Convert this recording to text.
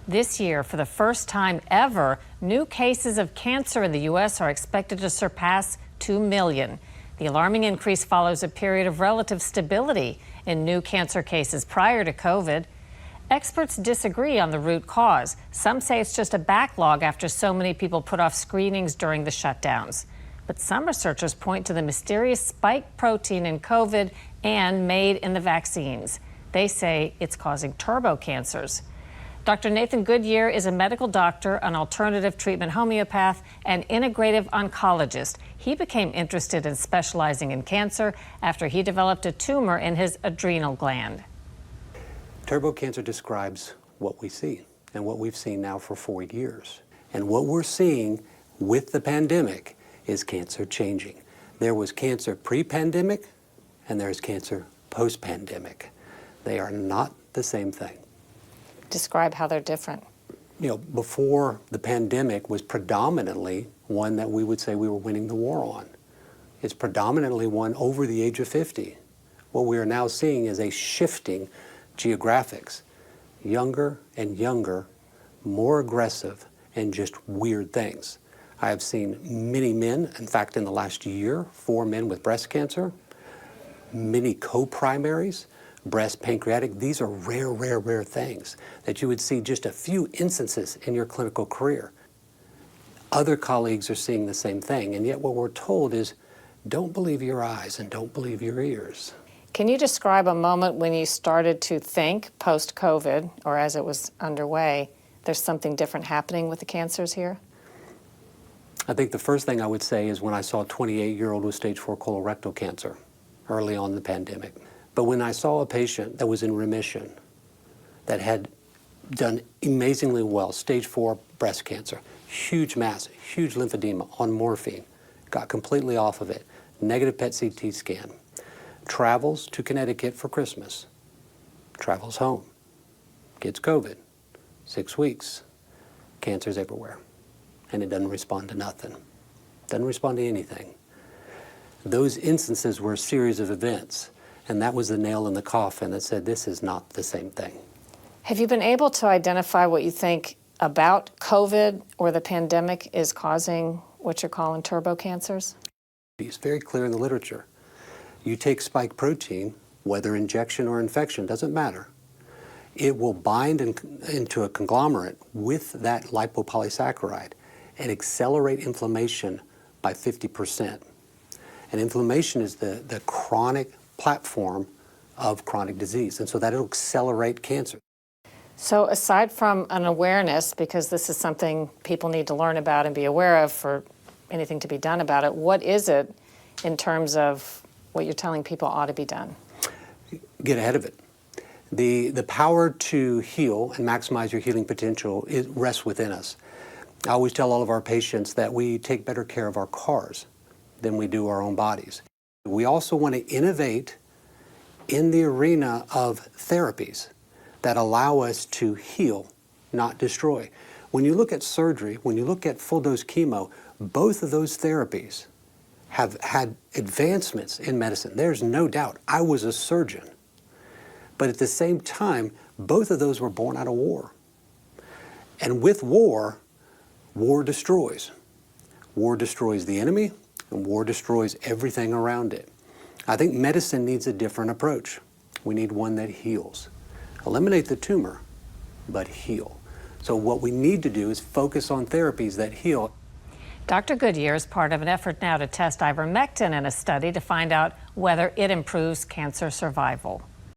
This year, for the first time ever, new cases of cancer in the U.S. are expected to surpass 2 million. The alarming increase follows a period of relative stability in new cancer cases prior to COVID. Experts disagree on the root cause. Some say it's just a backlog after so many people put off screenings during the shutdowns. But some researchers point to the mysterious spike protein in COVID and made in the vaccines. They say it's causing turbo cancers. Dr. Nathan Goodyear is a medical doctor, an alternative treatment homeopath, and integrative oncologist. He became interested in specializing in cancer after he developed a tumor in his adrenal gland. Turbo cancer describes what we see and what we've seen now for 4 years. And what we're seeing with the pandemic is cancer changing. There was cancer pre-pandemic and there's cancer post-pandemic. They are not the same thing. Describe how they're different. You know, before the pandemic was predominantly one that we would say we were winning the war on. It's predominantly one over the age of 50. What we are now seeing is a shifting geographics. Younger and younger, more aggressive, and just weird things. I have seen many men, in fact in the last year, 4 men with breast cancer, many co-primaries, breast, pancreatic. These are rare, rare, rare things that you would see just a few instances in your clinical career. Other colleagues are seeing the same thing, and yet what we're told is, don't believe your eyes and don't believe your ears. Can you describe a moment when you started to think, post-COVID, or as it was underway, there's something different happening with the cancers here? I think the first thing I would say is when I saw a 28-year-old with stage 4 colorectal cancer early on in the pandemic. But when I saw a patient that was in remission, that had done amazingly well, stage 4 breast cancer, huge mass, huge lymphedema on morphine, got completely off of it, negative PET CT scan, travels to Connecticut for Christmas, travels home, gets COVID, 6 weeks, cancer's everywhere, and it doesn't respond to nothing, doesn't respond to anything. Those instances were a series of events. And that was the nail in the coffin that said, this is not the same thing. Have you been able to identify what you think about COVID or the pandemic is causing what you're calling turbo cancers? It's very clear in the literature. You take spike protein, whether injection or infection, doesn't matter. It will bind into a conglomerate with that lipopolysaccharide and accelerate inflammation by 50%. And inflammation is the chronic platform of chronic disease, and so that'll accelerate cancer. So aside from an awareness, because this is something people need to learn about and be aware of for anything to be done about it, what is it in terms of what you're telling people ought to be done? Get ahead of it. The power to heal and maximize your healing potential, it rests within us. I always tell all of our patients that we take better care of our cars than we do our own bodies. We also want to innovate in the arena of therapies that allow us to heal, not destroy. When you look at surgery, when you look at full-dose chemo, both of those therapies have had advancements in medicine. There's no doubt. I was a surgeon. But at the same time, both of those were born out of war. And with war, war destroys. War destroys the enemy, and war destroys everything around it. I think medicine needs a different approach. We need one that heals. Eliminate the tumor, but heal. So what we need to do is focus on therapies that heal. Dr. Goodyear is part of an effort now to test ivermectin in a study to find out whether it improves cancer survival.